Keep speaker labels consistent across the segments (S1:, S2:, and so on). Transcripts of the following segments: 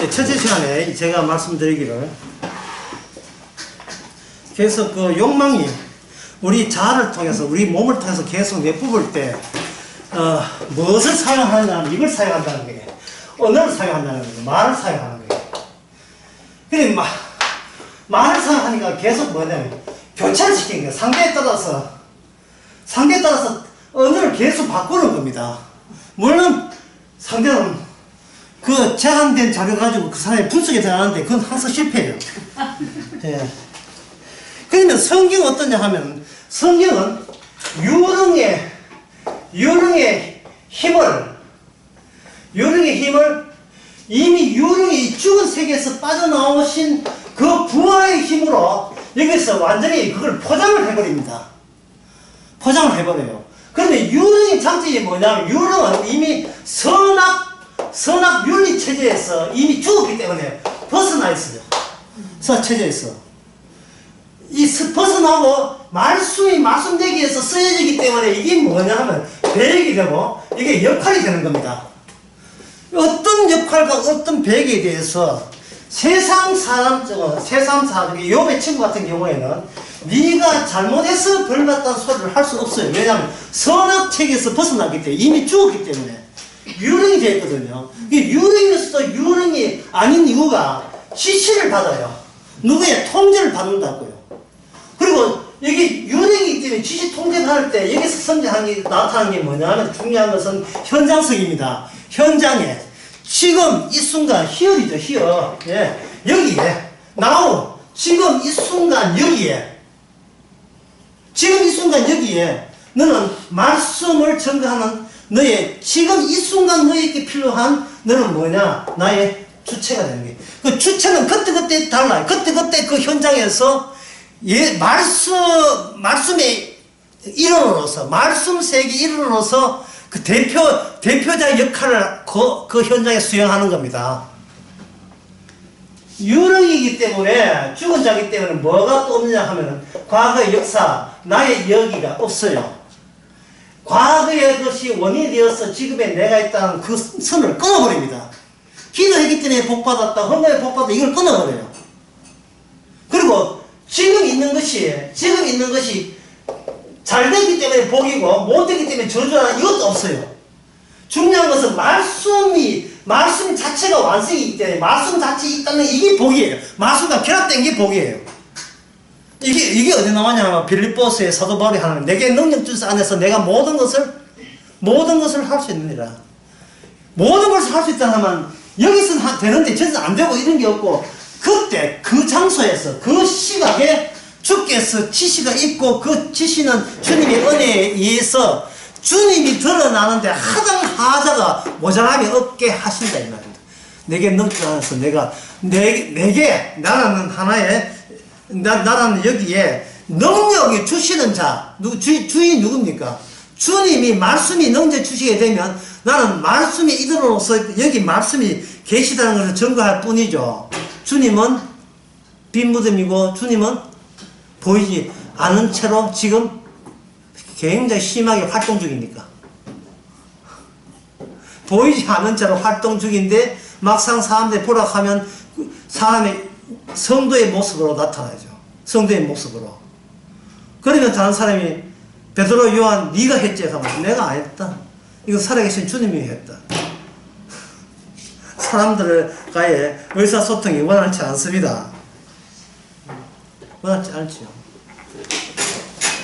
S1: 첫째 시간에 제가 말씀드리기를 계속 그 욕망이 우리 자아를 통해서 우리 몸을 통해서 계속 내뿜을 때 무엇을 사용하느냐면 이걸 사용한다는 거예요. 언어를 사용한다는 거예요. 말을 사용하는 거예요. 근데 말을 사용하니까 계속 뭐냐면 교체를 시키는 거예요. 상대에 따라서 언어를 계속 바꾸는 겁니다. 물론 상대는 그 제한된 자료 가지고 그 사람이 분석이 들어가는데 그건 항상 실패해요. 예. 그러면 성경은 어떠냐 하면 성경은 유령의 힘을 이미 유령이 죽은 세계에서 빠져나오신 그 부활의 힘으로 여기서 완전히 그걸 포장을 해버립니다. 포장을 해버려요. 그런데 유령의 장점이 뭐냐면 유령은 이미 선악 윤리 체제에서 이미 죽었기 때문에 벗어나 있어요. 체제에서. 벗어나고 말씀되기 위해서 쓰여지기 때문에 이게 뭐냐면 배역이 되고 이게 역할이 되는 겁니다. 어떤 역할과 어떤 배역에 대해서 세상 사람 욥의 친구 같은 경우에는 네가 잘못해서 벌받다는 소리를 할 수 없어요. 왜냐하면 선악 체계에서 벗어났기 때문에 이미 죽었기 때문에 유령이 되었거든요. 유령이었어도 유령이 아닌 이유가 지시를 받아요. 누구의 통제를 받는다고요. 그리고 여기 유령이기 때문에 지시 통제받을 때 여기서 성장하는 게 나타나는 게 뭐냐면 중요한 것은 현장성입니다. 현장에 지금 이 순간 히얼이죠. 히얼. 예. 여기에 now 지금 이 순간 여기에 지금 이 순간 여기에 너는 말씀을 증거하는 너의 지금 이 순간 너에게 필요한 너는 뭐냐? 나의 주체가 되는 거예요. 그 주체는 그때그때 달라요. 그때그때 그 현장에서 말씀의 일원으로서 말씀 세계 일원으로서 그 대표자의 역할을 그 현장에 수행하는 겁니다. 유령이기 때문에 죽은 자이기 때문에 뭐가 또 없느냐 하면은 과거의 역사 나의 여기가 없어요. 과거의 것이 원인이 되어서 지금의 내가 있다는 그 선을 끊어버립니다. 기도했기 때문에 복받았다, 헌금에 복받았다, 이걸 끊어버려요. 그리고 지금 있는 것이 잘 되기 때문에 복이고 못 되기 때문에 저주하는 이것도 없어요. 중요한 것은 말씀 자체가 완성이기 때문에 말씀 자체에 있다는 이게 복이에요. 말씀과 결합된 게 복이에요. 이게 어디 나오냐면 빌립보서의 사도 바울이 하는 내게 능력 주사 안에서 내가 모든 것을 할 수 있느니라. 모든 것을 할 수 있다 하면 여기서는 되는데 저기서 안 되고 이런 게 없고 그때 그 장소에서 그 시각에 주께서 지시가 있고 그 지시는 주님의 은혜에 의해서 주님이 드러나는데 하자가 모자람이 없게 하신다 이 말입니다. 내게 능력 안에서 나라는 여기에 능력이 주시는 자, 주인이 누굽니까? 주님이 말씀이 능력 주시게 되면 나는 말씀이 이들로서 여기 말씀이 계시다는 것을 증거할 뿐이죠. 주님은 빈 무덤이고 주님은 보이지 않은 채로 지금 굉장히 심하게 활동 중이니까. 보이지 않은 채로 활동 중인데 막상 사람들이 보라 하면 사람의 성도의 모습으로 나타나죠. 성도의 모습으로. 그러면 다른 사람이 베드로 요한 네가 했지 하면 내가 안 했다. 이거 살아계신 주님이 했다. 사람들과의 의사소통이 원활치 않습니다. 원활치 않지요.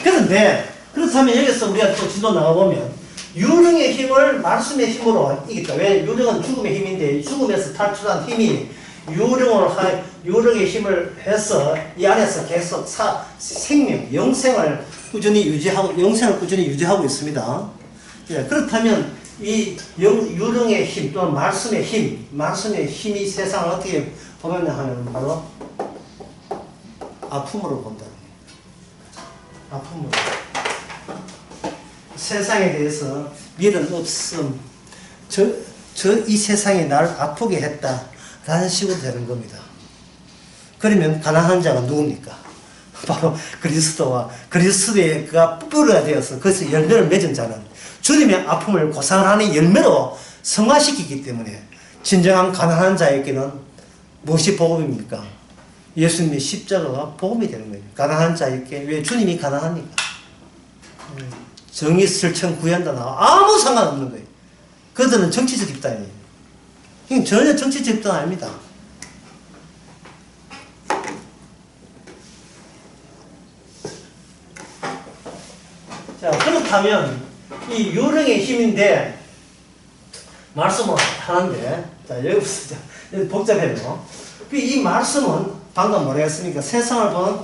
S1: 그런데 그렇다면 여기서 우리가 또 지도 나가보면 유령의 힘을 말씀의 힘으로 이겼다. 왜? 유령은 죽음의 힘인데 죽음에서 탈출한 힘이 유령의 힘을 해서 이 안에서 계속 영생을 꾸준히 유지하고 있습니다. 예, 그렇다면 이 유령의 힘 또는 말씀의 힘이 세상을 어떻게 보느냐 하면 바로 아픔으로 본다. 아픔으로. 세상에 대해서 미련 없음, 이 세상이 나를 아프게 했다. 라는 식으로 되는 겁니다. 그러면 가난한 자가 누굽니까? 바로 그리스도가 뿔가 되어서 그래서 열매를 맺은 자는 주님의 아픔을 고상을 하는 열매로 성화시키기 때문에 진정한 가난한 자에게는 무엇이 복음입니까? 예수님의 십자가가 복음이 되는 거예요. 가난한 자에게. 왜 주님이 가난합니까? 정의 설청 구한다 나와 아무 상관없는 거예요. 그들은 정치적 집단이에요. 전혀 정치적 집단 아닙니다. 자, 그렇다면 이 유령의 힘인데 말씀을 하는데, 자, 여기서 여기 복잡해요. 이 말씀은 방금 뭐라 했습니까? 세상을 보는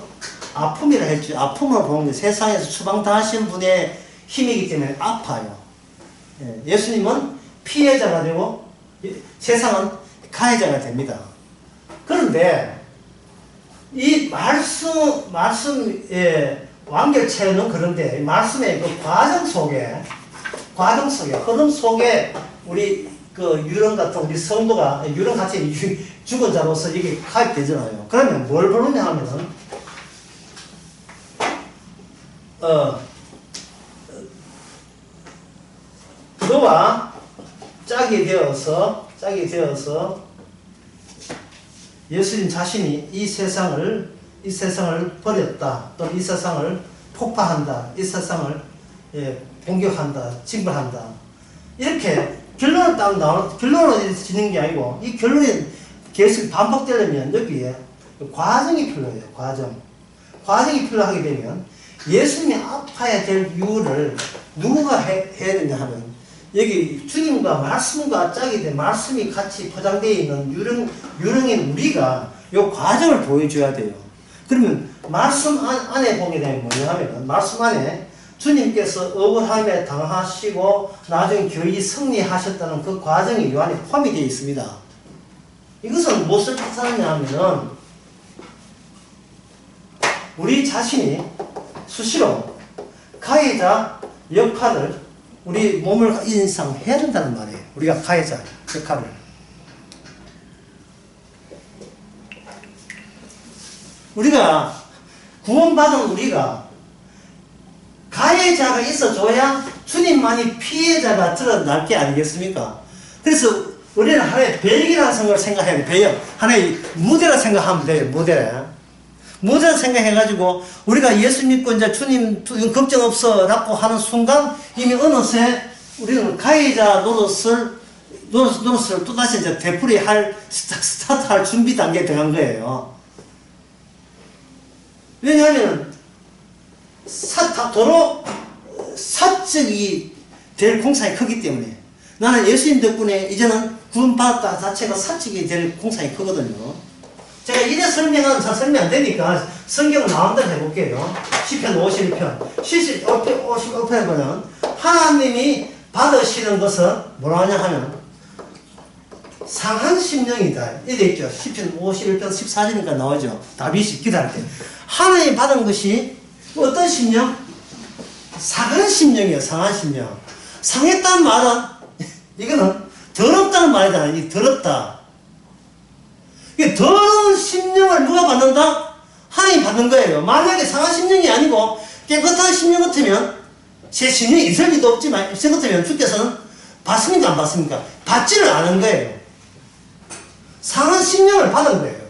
S1: 아픔이라 했죠. 아픔을 보는 게 세상에서 추방당하신 분의 힘이기 때문에 아파요. 예수님은 피해자가 되고 세상은 가해자가 됩니다. 그런데 이 말씀의 완결체는 그런데 말씀의 그 과정 속에 흐름 속에 우리 그 유령 같은 우리 성도가 유령 같이 죽은 자로서 이게 가입되잖아요. 그러면 뭘 부르냐 하면은 그와 짝이 되어서 예수님 자신이 이 세상을 버렸다, 또는 이 세상을 폭파한다, 이 세상을 공격한다, 징벌한다, 이렇게 결론을 딱 결론을 짓는 게 아니고 이 결론이 계속 반복되려면 여기에 과정이 필요해요. 과정이 필요하게 되면 예수님이 아파야 될 이유를 누구가 해야 되냐 하면 여기 주님과 말씀과 짝이 된 말씀이 같이 포장되어 있는 유령인 우리가 이 과정을 보여줘야 돼요. 그러면 말씀 안에 보게 되면 뭐냐 하면 말씀 안에 주님께서 억울함에 당하시고 나중에 교회 승리하셨다는 그 과정이 이 안에 포함이 되어 있습니다. 이것은 무엇을 뜻하느냐 하면은 우리 자신이 수시로 가해자 역할을 우리 몸을 인상 해야 된다는 말이에요. 우리가 가해자 역할을. 우리가 구원받은 우리가 가해자가 있어줘야 주님만이 피해자가 드러날 게 아니겠습니까? 그래서 우리는 하나의 배역이라는 생각을 생각해야 돼요. 배역. 하나의 무대라 생각하면 돼요. 무대라 생각해가지고 우리가 예수 믿고 이제 주님 걱정 없어 라고 하는 순간 이미 어느새 우리는 가해자 노릇을 또다시 이제 되풀이할 스타트할 준비 단계에 들어간 거예요. 왜냐하면 도로 사적이 될 공산이 크기 때문에 나는 예수님 덕분에 이제는 구원받았다 자체가 사적이 될 공산이 크거든요. 제가 이래 설명은 잘 설명 안 되니까 성경을 나온 대로 해볼게요. 시편 51편 51편에 보면 하나님이 받으시는 것은 뭐라 하냐 하면 상한 심령이다. 이래 있죠. 시편 51편 14절이니까 나오죠. 다윗이 기도할 때 하나님이 받은 것이 어떤 심령? 상한 심령이에요. 상한 심령. 상했다는 말은 이거는 더럽다는 말이잖아요. 이 더럽다. 이게 더러운 심령을 누가 받는다? 하나님이 받는 거예요. 만약에 상한 심령이 아니고 깨끗한 심령 같으면 제 심령이 있을 리도 없지만 있을 것 같으면 주께서는 받습니까? 안 받습니까? 받지를 않은 거예요. 상한 심령을 받은 거예요.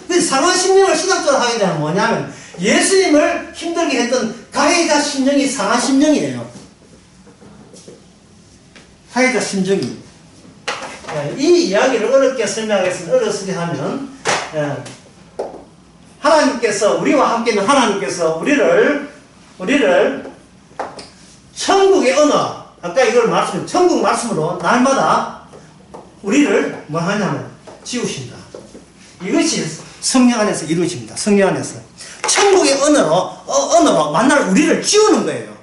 S1: 근데 상한 심령을 시각적으로 하게 되면 뭐냐면 예수님을 힘들게 했던 가해자 심령이 상한 심령이에요. 가해자 심정이. 이 이야기를 어렵게 설명하겠습니다. 어렵게 하면 하나님께서 우리와 함께 있는 하나님께서 우리를 천국의 언어 아까 이걸 말씀 천국 말씀으로 날마다 우리를 뭐 하냐면 지우신다. 이것이 성령 안에서 이루어집니다. 성령 안에서 천국의 언어로 만날 우리를 지우는 거예요.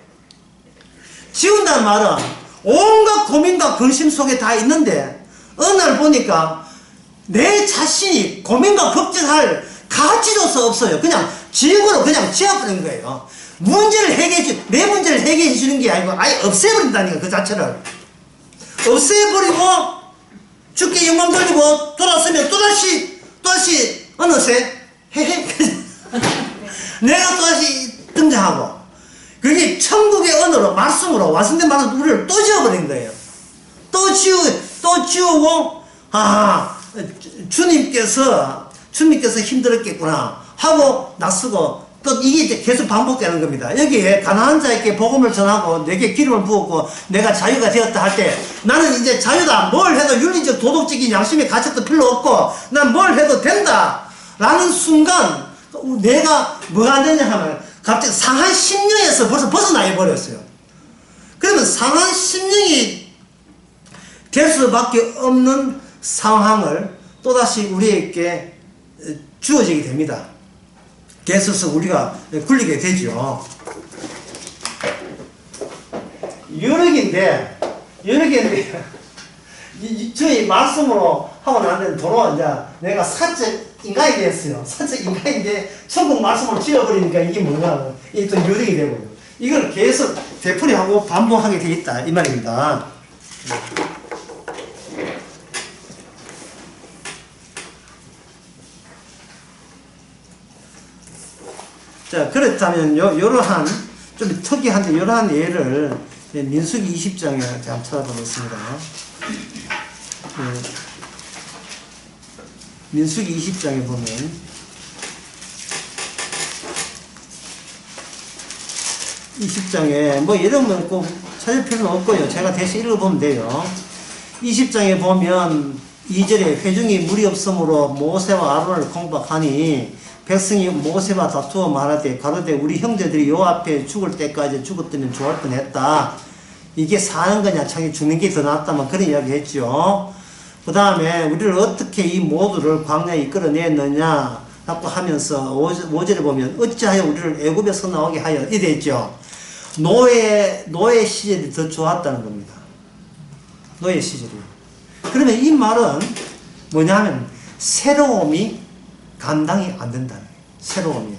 S1: 지운다는 말은 온갖 고민과 근심 속에 다 있는데 어느 날 보니까 내 자신이 고민과 걱정할 가치조차 없어요. 그냥 지옥으로 그냥 지어버린 거예요. 내 문제를 해결해 주는 게 아니고 아예 없애버린다니까. 그 자체를 없애버리고 주께 영광 돌리고 돌아서면 또다시 어느새 내가 또다시 등장하고 그게 천국의 언어로 말씀으로 완성된 말로 우리를 또 지워버린 거예요. 또 지우고 주님께서 힘들었겠구나 하고 낯서고 또 이게 이제 계속 반복되는 겁니다. 여기에 가난한 자에게 복음을 전하고 내게 기름을 부었고 내가 자유가 되었다 할 때 나는 이제 자유다. 뭘 해도 윤리적 도덕적인 양심의 가책도 필요 없고 난 뭘 해도 된다 라는 순간 내가 뭐가 안 되냐 하면 갑자기 상한 심령에서 벌써 벗어나 버렸어요. 그러면 상한 심령이 될 수밖에 없는 상황을 또다시 우리에게 주어지게 됩니다. 그래서 우리가 굴리게 되죠. 여력인데 저희 말씀으로 하고 난 데는 도로 이제 내가 사적 인간이 됐어요. 사적 인간인데 천국 말씀으로 지어버리니까 이게 뭐냐, 이게 또 여력이 되고요. 이걸 계속 되풀이하고 반복하게 돼 있다 이 말입니다. 자, 그렇다면 요러한 좀 특이한데 요러한 예를 민수기 20장에 한번 찾아보겠습니다. 민수기 20장에 보면 뭐 이러면 꼭 찾을 필요는 없고요. 제가 대신 읽어보면 돼요. 20장에 보면 2절에 회중이 물이 없으므로 모세와 아론을 공박하니 백성이 모세와 다투어 말하되 가로되 우리 형제들이 요 앞에 죽을 때까지 죽었다면 좋을 뻔했다. 이게 사는 거냐 자기 죽는 게 더 낫다면 그런 이야기 했죠. 그 다음에 우리를 어떻게 이 모두를 광야에 이끌어냈느냐 라고 하면서 5절에 보면 어찌하여 우리를 애굽에서 나오게 하여 이래 했죠. 노예 시절이 더 좋았다는 겁니다. 노예 시절이. 그러면 이 말은 뭐냐면 새로움이 감당이 안 된다는 거예요. 새로움이.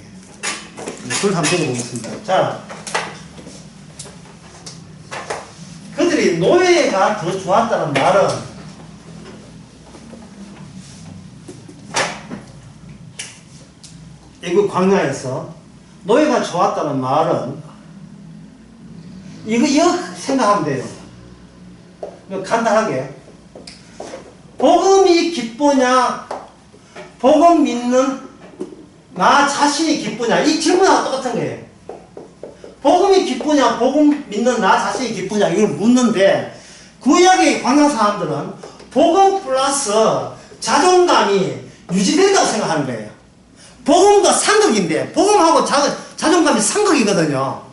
S1: 그걸 한번 읽어보겠습니다. 자, 그들이 노예가 더 좋았다는 말은 애굽 광야에서 노예가 좋았다는 말은 이거 생각하면 돼요. 간단하게 복음이 기쁘냐 복음 믿는 나 자신이 기쁘냐 이 질문하고 똑같은 거예요. 복음이 기쁘냐 복음 믿는 나 자신이 기쁘냐 이걸 묻는데 구약의 광야 사람들은 복음 플러스 자존감이 유지된다고 생각하는 거예요. 복음과 상극인데 복음하고 자존감이 상극이거든요.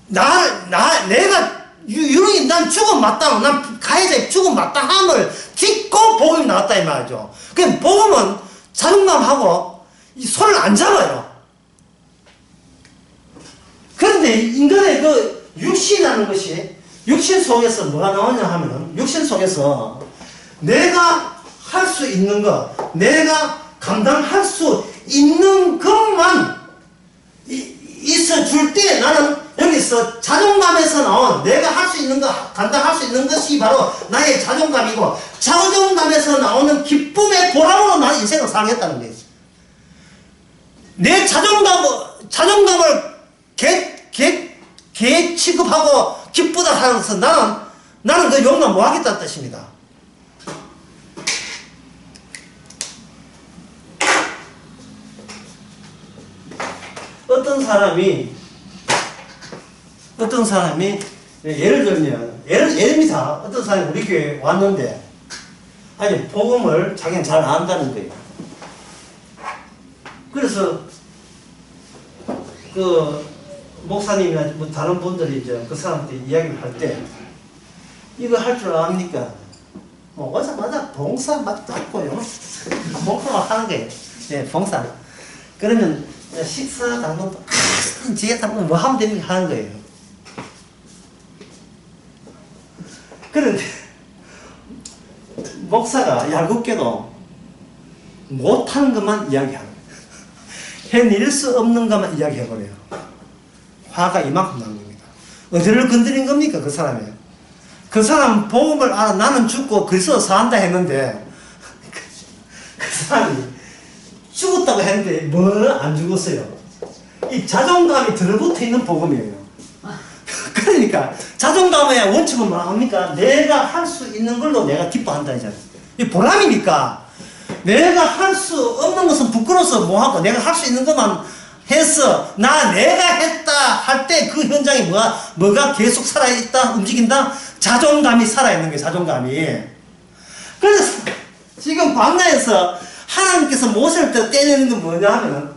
S1: 내가 유령이 난 죽음 마땅, 난 가해자의 죽음 마땅함을 딛고 복음이 나왔다 이 말이죠. 그럼 복음은 자존감하고 이 손을 안 잡아요. 그런데 인간의 그 육신이라는 것이 육신 속에서 뭐가 나오냐 하면은 육신 속에서 내가 할 수 있는 것, 내가 감당할 수 있는 것만 있어줄 때 나는 여기서 자존감에서 나온 내가 할 수 있는 것, 감당할 수 있는 것이 바로 나의 자존감이고 자존감에서 나오는 기쁨의 보람으로 나는 인생을 살겠다는 거예요. 내 자존감을 개 취급하고 기쁘다 하면서 나는 그 용납 못 하겠다는 뜻입니다. 어떤 사람이 예를 들면 예입니다. 어떤 사람이 우리 교회에 왔는데 아니 복음을 자기는 잘 안다는 거예요. 그래서 그 목사님이나 뭐 다른 분들이 이제 그 사람한테 이야기를 할 때 이거 할 줄 압니까? 뭐 오자마자 봉사 막 잡고요. 봉사 막 하는 거예요. 네, 봉사. 그러면 식사 당분도 지게 당분 뭐 하면 되는 게 하는 거예요. 그런데 목사가 얄궂게도 못하는 것만 이야기하는 거예요. 해낼 수 없는 것만 이야기해버려요. 화가 이만큼 난 겁니다. 어디를 건드린 겁니까 그 사람이? 그 사람은 복음을 알아 나는 죽고 그리스도 산다 했는데 그 사람이 죽었다고 했는데 뭐 안 죽었어요. 이 자존감이 들어붙어 있는 복음이에요. 그 그러니까 자존감의 원칙은 뭐 합니까? 내가 할 수 있는 걸로 내가 기뻐한다 이잖아요. 이 보람이니까 내가 할 수 없는 것은 부끄러워서 뭐하고 내가 할 수 있는 것만 해서 내가 했다 할 때 그 현장에 뭐가 계속 살아있다 움직인다? 자존감이 살아있는 거예요. 자존감이. 그래서 지금 광야에서 하나님께서 모세를 떼내는 건 뭐냐 하면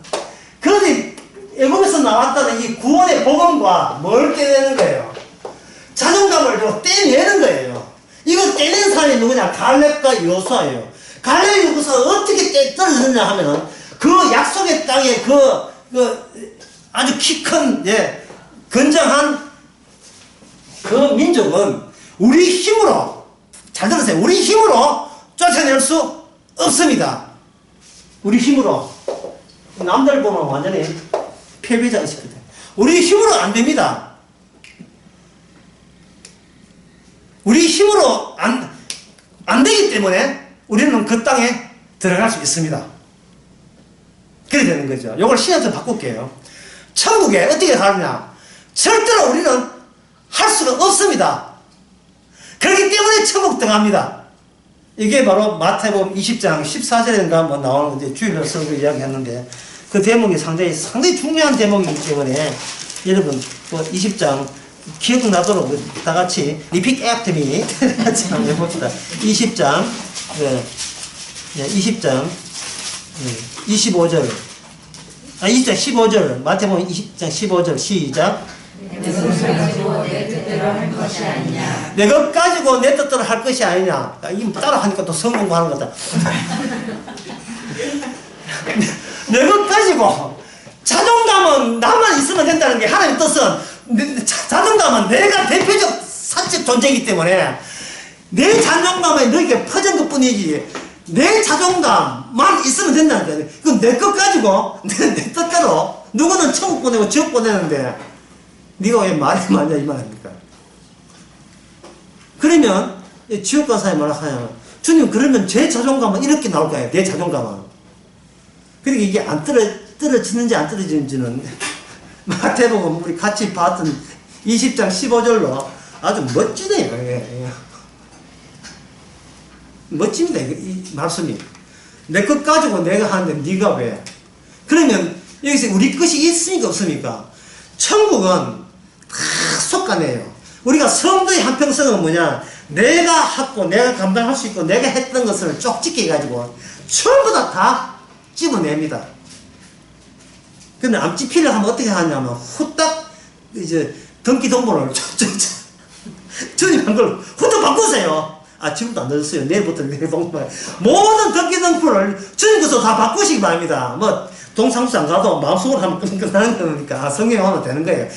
S1: 그 애굽에서 나왔다는 이 구원의 복음과 뭘 떼내는 거예요? 자존감을 떼내는 거예요. 이거 떼낸 사람이 누구냐? 갈렙과 여호수아예요. 갈렙 여호수아 어떻게 떨어졌냐 하면 그 약속의 땅에 아주 키 큰 건장한 그 민족은 우리 힘으로, 잘 들으세요, 우리 힘으로 쫓아낼 수 없습니다. 우리 힘으로. 남들 보면 완전히 패배자 의식거든. 우리 힘으로 안 됩니다. 우리 힘으로 안 되기 때문에 우리는 그 땅에 들어갈 수 있습니다. 그래 되는 거죠. 이걸 시간좀 바꿀게요. 천국에 어떻게 가느냐? 절대로 우리는 할 수가 없습니다. 그렇기 때문에 천국 들어갑니다. 이게 바로 마태복음 20장 14절인가 뭐 나오는 이제 주일날 설교 이야기했는데 그 대목이 상당히 중요한 대목이기 때문에 여러분 20장 기억나도록 다 같이 repeat after me 같이 한번 해봅시다. 20장 25절 20장 15절 마태복음 20장 15절 시작. 내 것 가지고 내 뜻대로 할 것이 아니냐. 이 따라 하니까 또 성공 하는 거다. 내 것 가지고 자존감은 나만 있으면 된다는 게 하나님의 뜻은 자존감은 내가 대표적 사적 존재이기 때문에 내 자존감에 너에게 퍼진 것 뿐이지 내 자존감만 있으면 된다는 거예요. 그건 내 것 가지고 내 뜻대로 누구는 천국 보내고 지옥 보내는데 네가 왜 말이 많냐 이 말입니까? 그러면 지옥 간 사람이 뭐라 하냐면 주님 그러면 제 자존감은 이렇게 나올 거예요. 내 자존감은. 그러니까 이게 안 떨어지는지 안 떨어지는지는 마태복음 우리 같이 봤던 20장 15절로 아주 멋지네요. 멋집니다. 이 말씀이. 내 것 가지고 내가 하는데 네가 왜? 그러면 여기서 우리 것이 있으니까 없습니까? 천국은 다 속가네요. 우리가 성도의 한평성은 뭐냐? 내가 하고 내가 감당할 수 있고 내가 했던 것을 쪽집게 해가지고 전부 다 집어냅니다. 근데 암집히를 하면 어떻게 하냐면 후딱 이제 등기동본을 주님 한 걸 후딱 바꾸세요. 지금도 안 늦었어요. 내일부터 내일동본 모든 등기등본을 주님께서 다 바꾸시기 바랍니다. 뭐 동사무소 안 가도 마음속으로 하면 끝나는 거니까 성경에 하면 되는 거예요.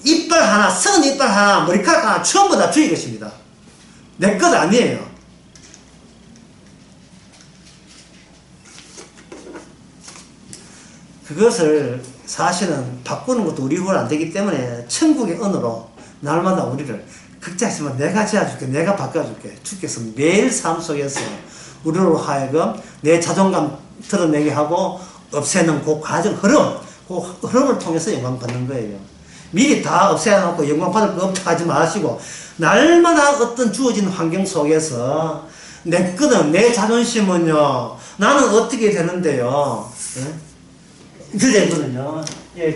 S1: 이빨 하나, 선 이빨 하나, 머리카락 하나 전부 다 주의 것입니다. 내 것 아니에요. 그것을 사실은 바꾸는 것도 우리 후원 안 되기 때문에 천국의 언어로 날마다 우리를 극자했으면 내가 지어줄게, 내가 바꿔줄게. 주께서 매일 삶 속에서 우리로 하여금 내 자존감 드러내게 하고 없애는 그 과정, 그 흐름을 통해서 영광 받는 거예요. 미리 다 없애놓고 영광 받을 거 없다 하지 마시고 날마다 어떤 주어진 환경 속에서 내 거는 내 자존심은요 나는 어떻게 되는데요 그래거든요.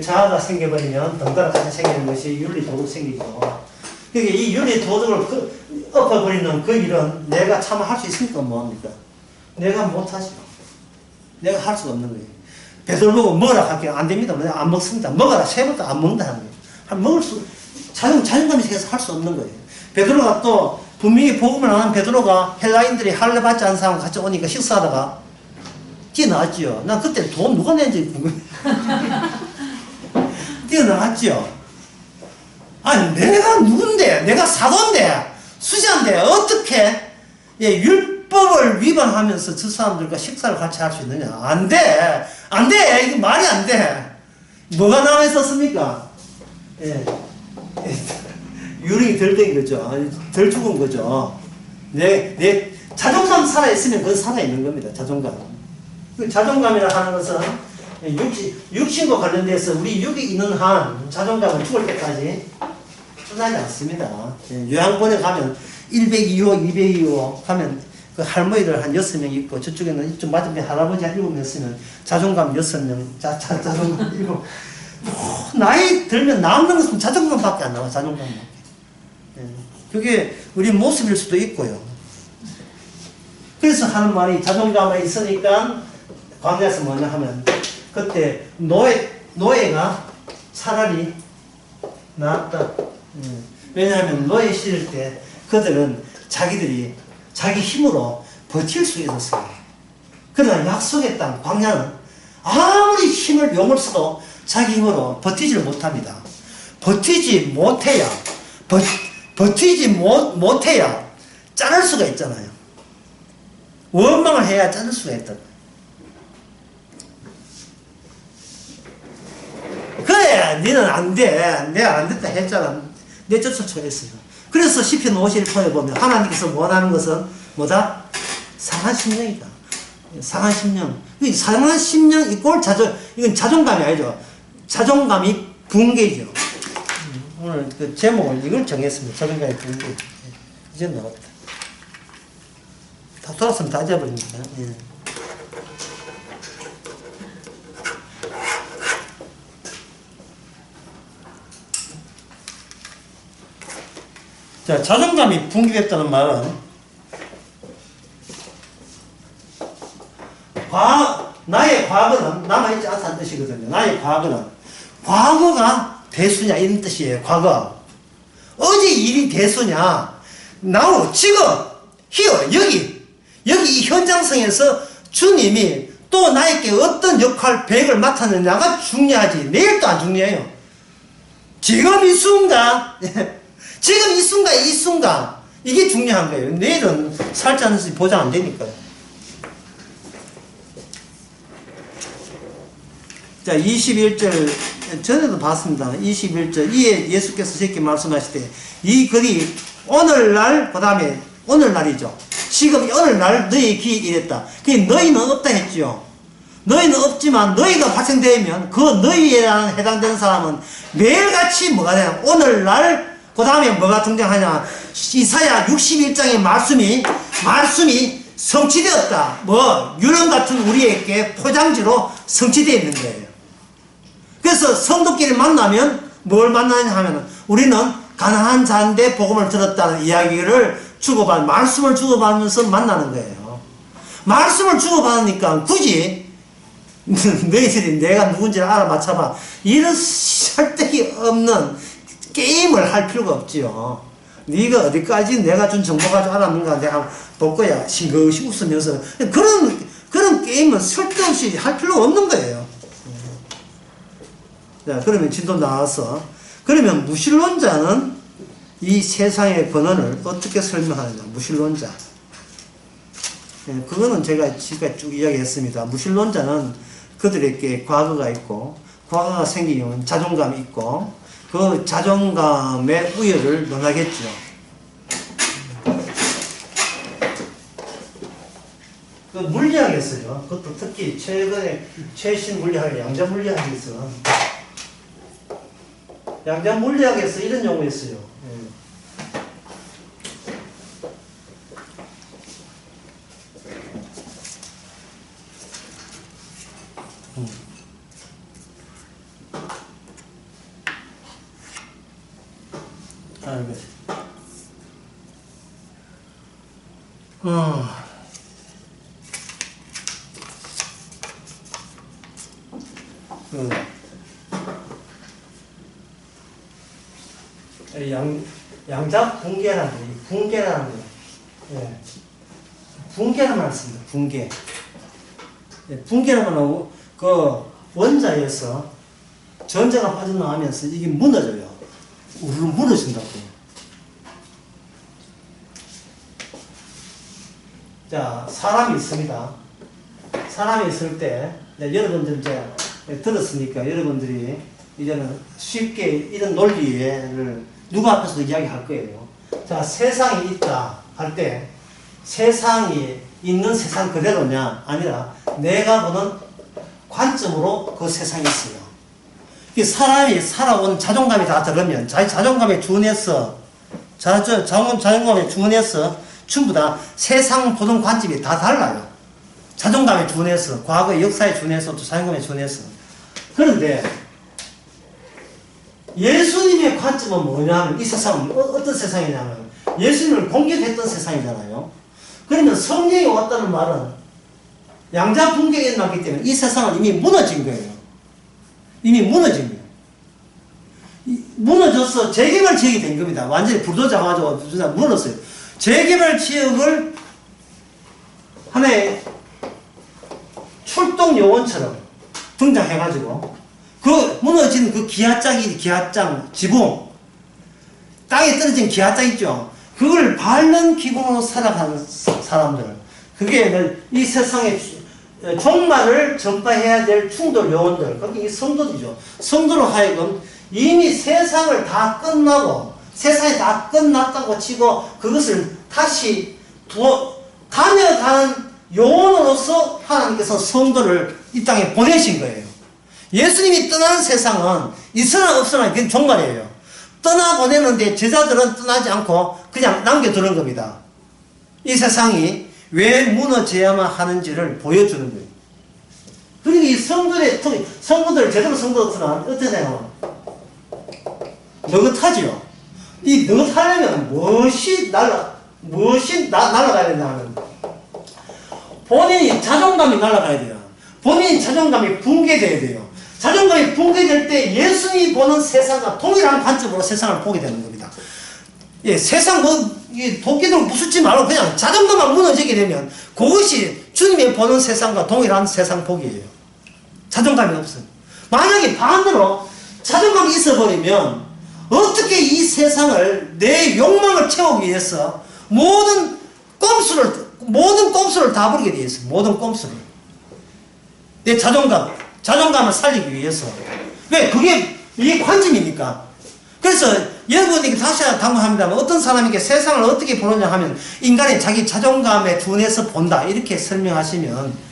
S1: 자아가 생겨버리면 덩달아 같이 생기는 것이 윤리도덕 생기고 그러니까 이 윤리도덕을 엎어버리는 그 일은 내가 참 할 수 있으니까 뭐합니까? 내가 못하죠. 내가 할 수가 없는 거예요. 배들 보고 먹으라 할게요. 안 됩니다. 안 먹습니다. 먹어라. 세 번도 안 먹는다 하는 거예요. 먹을 수, 자존감이 생겨서 할 수 없는 거예요. 베드로가 또, 분명히 복음을 안 한 베드로가 헬라인들이 할례 받지 않은 사람 같이 오니까 식사하다가 뛰어나왔지요. 난 그때 돈 누가 낸지 궁금해. 뛰어나왔지요. 아니, 내가 누군데? 내가 사도인데? 수자인데? 어떻게? 율법을 위반하면서 저 사람들과 식사를 같이 할 수 있느냐? 안 돼! 안 돼! 이거 말이 안 돼! 뭐가 나와 있었습니까? 유령이 덜 된 거죠. 덜 죽은 거죠. 내 자존감 살아있으면 그건 살아있는 겁니다. 자존감. 그 자존감이라 하는 것은 육신과 관련돼서 우리 육이 있는 한 자존감은 죽을 때까지 끝나지 않습니다. 예, 요양원에 가면 102호, 202호 가면 그 할머니들 한 6명 있고 저쪽에는 이쪽 맞은편 할아버지 한 7명 있으면 자존감 6명, 자존감 7. 나이 들면 남는 것은 자존감밖에 안 나와, 자존감밖에. 예, 그게 우리 모습일 수도 있고요. 그래서 하는 말이 자존감이 있으니까 광야에서 뭐냐 하면 그때 노예가 차라리 낫다. 왜냐하면 노예 시절 때 그들은 자기들이 자기 힘으로 버틸 수 있었어요. 그러나 약속의 땅 광야는 아무리 힘을 용을 써도 자기 힘으로 버티지를 못합니다. 버티지 못해야 자를 수가 있잖아요. 원망을 해야 자를 수가 있다. 그래, 니는 안 돼. 내가 안 됐다 했잖아. 내 쫓아 처했어요. 그래서 시편 51편에 보면 하나님께서 원하는 것은 뭐다? 상한 심령이다. 상한 심령. 상한 심령 이꼴 이건 자존감이 아니죠. 자존감이 붕괴죠. 오늘 그 제목을 이걸 정했습니다. 자존감이 붕괴. 이제 나왔다. 다 돌았으면 다 잊어버립니다. 예. 자, 자존감이 붕괴됐다는 말은 나의 과거는 남아있지 않다는 뜻이거든요. 나의 과거가 대수냐 이런 뜻이에요. 과거. 어제 일이 대수냐. now 지금 here 여기 이 현장성에서 주님이 또 나에게 어떤 역할 배역을 맡았느냐가 중요하지. 내일도 안 중요해요. 지금 이 순간 지금 이 순간 이게 중요한 거예요. 내일은 살지 않을지 보장 안 되니까요. 자, 21절 전에도 봤습니다. 21절 이에 예수께서 저에게 말씀하실 때 이 글이 오늘날 그 다음에 오늘날이죠. 지금 오늘날 너희 귀에 이랬다. 그게 너희는 없다 했죠. 너희는 없지만 너희가 발생되면 그 너희에 해당되는 사람은 매일같이 뭐가 되냐. 오늘날 그 다음에 뭐가 등장하냐. 이사야 61장의 말씀이 성취되었다. 유령 같은 우리에게 포장지로 성취되어 있는 거예요. 그래서 성도끼리 만나면 뭘 만나냐 하면 우리는 가난한 자인데 복음을 들었다는 이야기를 말씀을 주고받으면서 만나는 거예요. 말씀을 주고받으니까 굳이 너희들이 내가 누군지를 알아맞혀봐. 이런 설득이 없는 게임을 할 필요가 없지요. 네가 어디까지 내가 준 정보 가지고 알았는가 내가 볼 거야. 싱긋이 웃으면서. 그런 게임은 쓸데없이 할 필요가 없는 거예요. 자, 그러면 진도 나와서 그러면 무신론자는 이 세상의 근원을 어떻게 설명하느냐. 무신론자. 그거는 제가 지금까지 쭉 이야기했습니다. 무신론자는 그들에게 과거가 있고 과거가 생기면 자존감이 있고 그 자존감의 우열을 논하겠죠. 그 물리학에서요. 그것도 특히 최근에 최신 물리학에 양자 물리학이 있어. 양자 물리학에서 이런 용어 있어요. 양자 붕괴라는 거예요. 붕괴라는 거예요. 예. 붕괴라는 말 씁니다. 붕괴. 예, 붕괴라는 말은 그 원자에서 전자가 빠져나가면서 이게 무너져요. 우르르 무너진다고. 자, 사람이 있습니다. 사람이 있을 때, 여러분들 이제 들었으니까 여러분들이 이제는 쉽게 이런 논리를 누구 앞에서도 이야기할 거예요. 자, 세상이 있다 할 때 세상이 있는 세상 그대로냐? 아니라 내가 보는 관점으로 그 세상이 있어요. 사람이 살아온 자존감이 다 들으면 자기 자존감에 준해서 자존감에 준해서 전부 다 세상 보는 관점이 다 달라요. 자존감에 준해서 과거의 역사에 준해서 또 자존감에 준해서. 그런데 예수님의 관점은 뭐냐면 이 세상은 어떤 세상이냐면 예수님을 공격했던 세상이잖아요. 그러면 성령이 왔다는 말은 양자분경이 일어났기 때문에 이 세상은 이미 무너진 거예요. 이미 무너진 거예요. 무너져서 재개발 지역이 된 겁니다. 완전히 불도장가지고 무너졌어요. 재개발 지역을 하나의 출동 요원처럼 등장해가지고 그 무너진 그 기와장 지붕 땅에 떨어진 기와장 있죠. 그걸 밟는 기분으로 살아가는 사람들, 그게 이 세상의 종말을 전파해야 될 충돌 요원들, 거기 이 성도들이죠. 성도로 하여금 이미 세상을 다 끝나고 세상이 다 끝났다고 치고 그것을 다시 다녀가는 요원으로서 하나님께서 성도를 이 땅에 보내신 거예요. 예수님이 떠나는 세상은 있으나 없으나 그게 종말이에요. 떠나보내는데 제자들은 떠나지 않고 그냥 남겨두는 겁니다. 이 세상이 왜 무너져야만 하는지를 보여주는 거예요. 그리고 이 성도들, 제대로 성도들은 어떻게 생각해요? 느긋하지요. 이 느긋하려면 무엇이 날아가야 되냐면 본인이 자존감이 날아가야 돼요. 본인이 자존감이 붕괴돼야 돼요. 자존감이 붕괴될 때 예수님이 보는 세상과 동일한 관점으로 세상을 보게 되는 겁니다. 예, 세상 도끼들 부수지 말고 그냥 자존감만 무너지게 되면 그것이 주님이 보는 세상과 동일한 세상 보기예요. 자존감이 없어요. 만약에 반대로 자존감이 있어버리면 어떻게 이 세상을 내 욕망을 채우기 위해서 모든 꼼수를 다 부리게 되어 있어요. 모든 꼼수를. 내 자존감을 살리기 위해서. 왜? 그게 이게 관점이니까. 그래서 여러분에게 다시 당부합니다만 어떤 사람에게 세상을 어떻게 보느냐 하면 인간이 자기 자존감에 준해서 본다 이렇게 설명하시면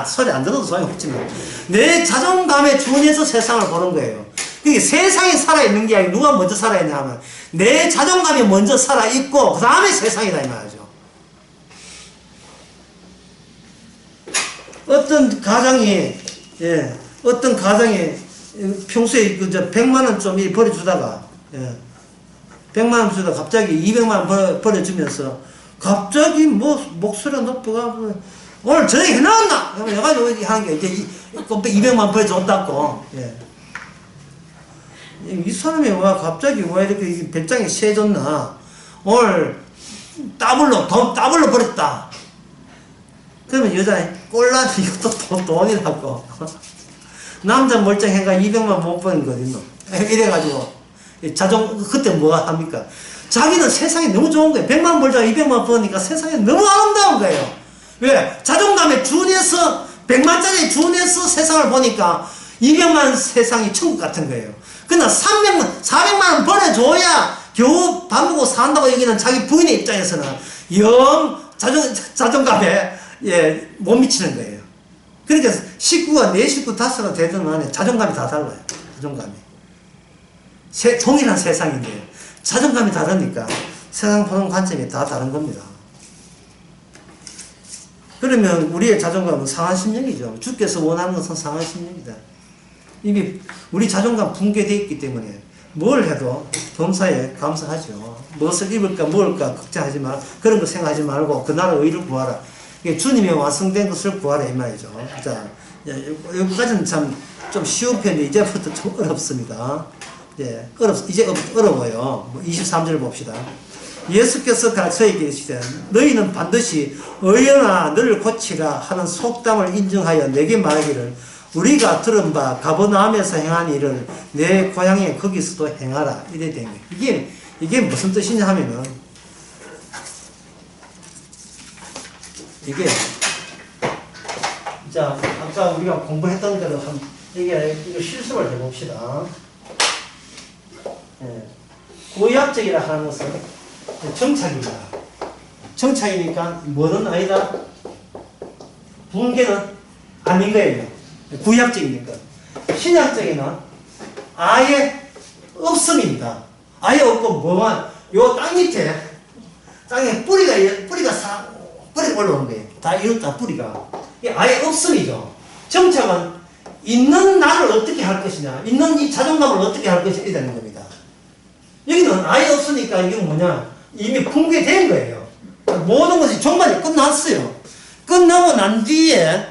S1: 소리 안 들어도 소용없지만 내 자존감에 준해서 세상을 보는 거예요. 그게 세상이 살아있는 게 아니라 누가 먼저 살아있냐 하면 내 자존감이 먼저 살아있고 그 다음에 세상이다 이 말이죠. 어떤 가정이 평소에 100만원 좀 버려주다가 100만원 주다가 갑자기 200만원 버려주면서 갑자기 목소리가 높아가 오늘 저녁 해나왔나? 해가지고 하는 게 이제 200만원 버려줬다고. 이 사람이 갑자기 왜 이렇게 배짱이 세졌나? 오늘 더블로 버렸다. 그러면 여자애 꼴라니 이것도 돈이라고. 남자 멀쩡해가 200만 못 버는 거 어딨노? 이래가지고 그때 뭐가 합니까? 자기는 세상이 너무 좋은 거예요. 100만 벌자가 200만 버니까 세상이 너무 아름다운 거예요. 왜? 자존감에 준해서 100만짜리에 준해서 세상을 보니까 200만 세상이 천국 같은 거예요. 그러나 400만 원 벌어줘야 겨우 밥 먹고 산다고 여기는 자기 부인의 입장에서는 영 자존감에 못 미치는 거예요. 그러니까 식구가 4식구 5가 되든 간에 자존감이 다 달라요. 자존감이. 동일한 세상인데 자존감이 다르니까 세상 보는 관점이 다 다른 겁니다. 그러면 우리의 자존감은 상한 심령이죠. 주께서 원하는 것은 상한 심령이다. 이미 우리 자존감 붕괴되어 있기 때문에 뭘 해도 범사에 감사하죠. 무엇을 입을까 먹을까 걱정하지 마. 그런 거 생각하지 말고 그 나라 의를 구하라. 주님의 완성된 것을 구하라 이 말이죠. 자, 여기까지는 참 좀 쉬운 편인데 이제부터 좀 어렵습니다. 이제 어려워요. 23절 봅시다. 예수께서 가르쳐에게 이르시되 너희는 반드시 의연하 너를 고치라 하는 속담을 인정하여 내게 말하기를 우리가 들은 바 가버나움에서 행한 일을 내 고향에 거기서도 행하라 이래 된 거예요. 이게 무슨 뜻이냐 하면은 이게 자 아까 우리가 공부했던 대로 이거 실습을 해봅시다. 구약적이라 하는 것은 정착이다. 정착이니까 뭐는 아니다. 붕괴는 아닌 거예요. 구약적인 것. 신약적에는 아예 없음입니다. 아예 없고 뭐만 요 땅 밑에 땅에 뿌리가 올라오는 거예요. 다 이렇다 뿌리가. 이게 아예 없음이죠. 정착은 있는 나를 어떻게 할 것이냐, 있는 이 자존감을 어떻게 할 것이냐 되는 겁니다. 여기는 아예 없으니까 이게 뭐냐, 이미 붕괴된 거예요. 모든 것이 종말이 끝났어요. 끝나고 난 뒤에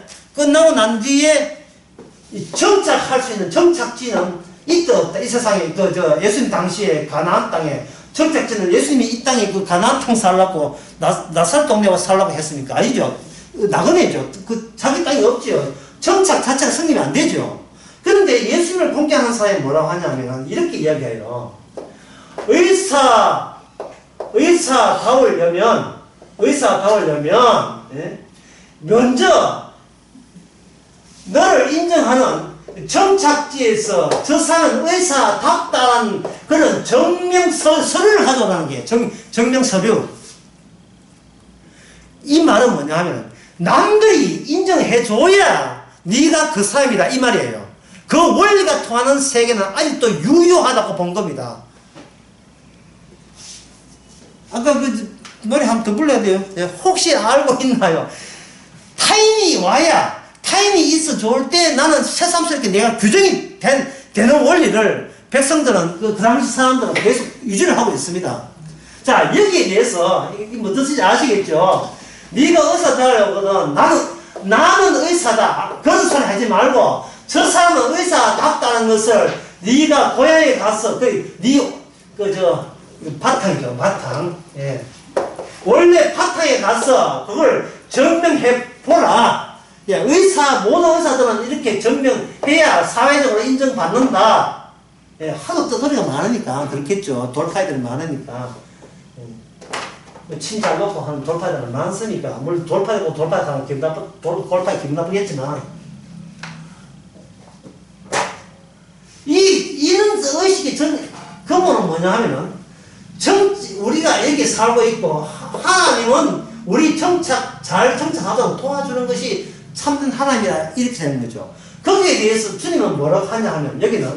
S1: 정착할 수 있는 정착지는 있다 없다. 이 세상에 예수님 당시에 가나안 땅에 정착지는 예수님이 이 땅에 그 가나안 땅 살라고 나사렛 동네 와서 살라고 했습니까? 아니죠. 나그네죠. 그 자기 땅이 없죠. 정착 자체가 성립이 안 되죠. 그런데 예수님을 공개하는 사람이 뭐라고 하냐면 이렇게 이야기해요. 의사다우려면 먼저 너를 인정하는 정착지에서 저 사람은 의사답다라는 그런 서류를 가져오라는 게 정명서류. 이 말은 뭐냐 하면 남들이 인정해줘야 네가 그 사람이다 이 말이에요. 그 원리가 통하는 세계는 아직도 유효하다고 본 겁니다. 아까 그 노래 한 번 더 불러야 돼요. 혹시 알고 있나요? 타임이 있어 좋을 때 나는 새삼스럽게 내가 규정이 되는 원리를 백성들은 그 당시 사람들은 계속 유지를 하고 있습니다. 자, 여기에 대해서 이게 뭐 뜻인지 아시겠죠? 네가 의사다라거든. 나는 의사다. 그런 소리 하지 말고 저 사람은 의사답다는 것을 네가 고향에 가서 바탕이죠. 바탕. 예. 원래 바탕에 가서 그걸 증명해 보라. 예, 모든 의사들은 이렇게 증명해야 사회적으로 인정받는다. 예, 하도 떠돌이가 많으니까 그렇겠죠. 돌파이들이 많으니까. 친잘 놓고 하는 돌파이들은 많으니까. 물론 돌파이고 돌파이하면 돌파이 기분 나쁘겠지만. 이런 의식의 근본은 뭐냐 하면은 우리가 여기 살고 있고 하나님은 우리 잘 정착하도록 도와주는 것이 참된 하나님이라 이렇게 되는 거죠. 거기에 대해서 주님은 뭐라고 하냐 하면 여기는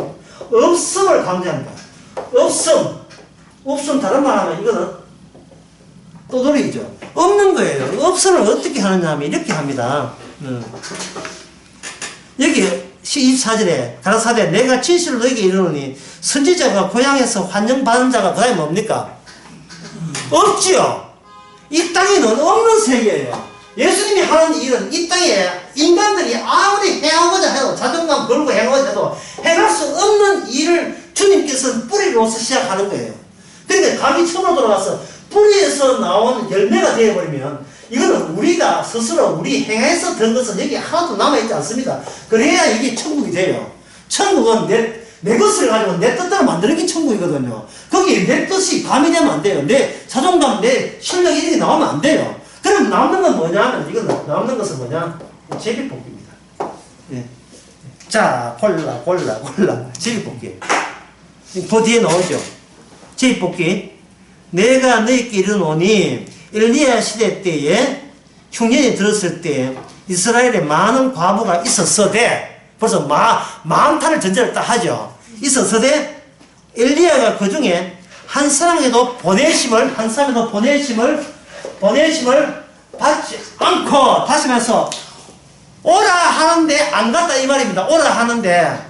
S1: 없음을 강조합니다. 없음 다른 말 하면 이거는 떠돌이죠. 없는 거예요. 없음을 어떻게 하느냐 하면 이렇게 합니다. 여기 24절에 가라사대 내가 진실을 너에게 이르노니 선지자가 고향에서 환영받은 자가 그 다음에 뭡니까? 없지요. 이 땅에는 없는 세계예요. 예수님이 하는 일은 이 땅에 인간들이 아무리 행하고자 해도 자존감 걸고 행하고자 해도 행할 수 없는 일을 주님께서는 뿌리로서 시작하는 거예요. 그러니까 감이 처음으로 돌아가서 뿌리에서 나온 열매가 되어버리면 이거는 우리가 스스로 우리 행해서 든 것은 여기 하나도 남아있지 않습니다. 그래야 이게 천국이 돼요. 천국은 내 것을 가지고 내 뜻대로 만드는 게 천국이거든요. 거기에 내 뜻이 가미되면 안 돼요. 내 자존감, 내 실력이 이렇게 나오면 안 돼요. 그럼 남는 건 뭐냐 하면 이건 남는 것은 뭐냐? 제비뽑기입니다. 예. 자, 골라. 제비뽑기. 그 뒤에 나오죠. 제비뽑기. 내가 너희께 이르노니 엘리야 시대 때에 흉년이 들었을 때 이스라엘에 많은 과부가 있었으되 벌써 많다를 전제를 딱 하죠. 있었으되 엘리야가 그 중에 한 사람에도 보내심을 받지 않고 다시 말해서 오라 하는데 안 갔다 이 말입니다. 오라 하는데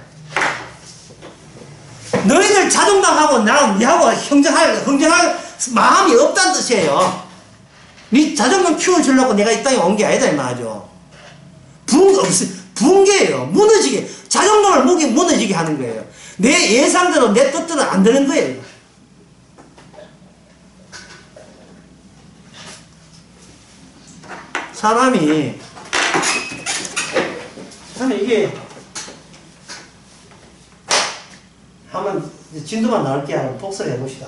S1: 너희들 자존감하고 니하고 형정할 마음이 없다는 뜻이에요. 네 자존감 키워주려고 내가 이 땅에 온 게 아니다 이 말이죠. 붕괴예요. 무너지게 자존감을 무너지게 하는 거예요. 내 예상대로 내 뜻대로 안 되는 거예요. 사람이 이게 한번 진도만 나올게요. 한번 복사를 해봅시다.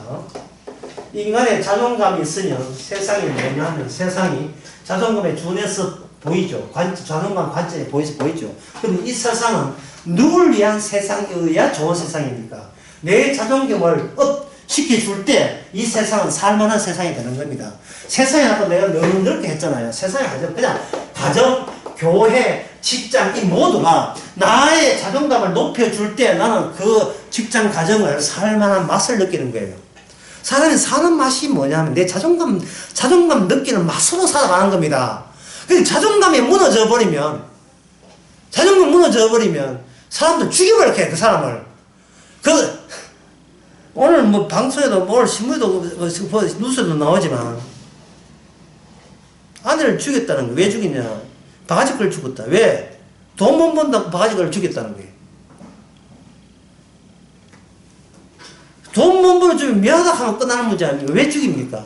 S1: 인간의 자존감이 있으면 세상이 뭐냐 하면 세상이 자존감에 준해서 보이죠. 자존감 관점에 보이죠. 그럼 이 세상은 누굴 위한 세상이어야 좋은 세상입니까? 내 자존감을 업 시켜줄 때 이 세상은 살만한 세상이 되는 겁니다. 세상에 아까 내가 너무 넓게 했잖아요. 세상에 그냥 가정, 교회, 직장, 이 모두가 나의 자존감을 높여줄 때 나는 그 직장 가정을 살만한 맛을 느끼는 거예요. 사람이 사는 맛이 뭐냐면 내 자존감 느끼는 맛으로 살아가는 겁니다. 그 자존감 무너져 버리면 사람들 죽여버려, 그 사람을. 오늘 뭐 방송에도 오늘 신문에도 뉴스에도 나오지만 아내를 죽였다는 거. 왜 죽였냐? 바가지걸 죽였다. 왜? 돈 못 번다고 바가지걸 죽였다는 거예요. 돈 못 벌어주면 미안하다 하면 끝나는 문제 아닙니까? 왜 죽입니까?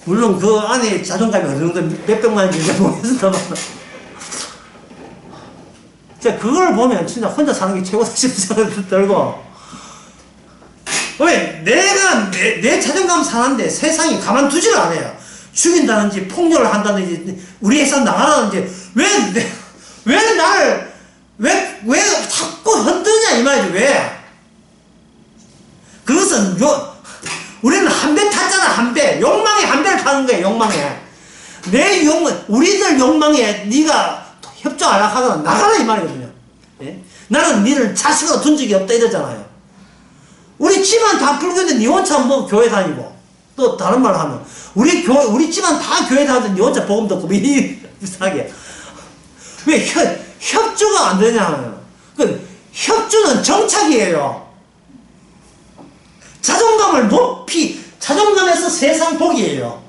S1: 물론 그 안에 자존감이 어느 정도 몇백만인지 모르겠습니다만 제가 그걸 보면 진짜 혼자 사는 게 최고다 싶은 생각이 들고, 왜? 내가 내 자존감 상한데 세상이 가만두지를 않아요. 죽인다든지 폭력을 한다든지 우리 회사 나가라든지 왜 자꾸 흔드냐 이 말이지. 왜? 그것은 우리는 한 배 탔잖아. 한 배. 욕망에 한 배를 타는 거야. 욕망에. 우리들 욕망에 네가 협조 안 하거나 나가라 이 말이거든요. 예? 나는 니를 자식으로 둔 적이 없다 이러잖아요. 우리 집안 다 불교인데 니 혼자 뭐 교회 다니고, 또 다른 말 하면 우리 집안 다 교회 다니는데 니 혼자 복음 듣고 비슷하게. 왜 협조가 안 되냐고요. 협조는 정착이에요. 자존감에서 세상 복이에요.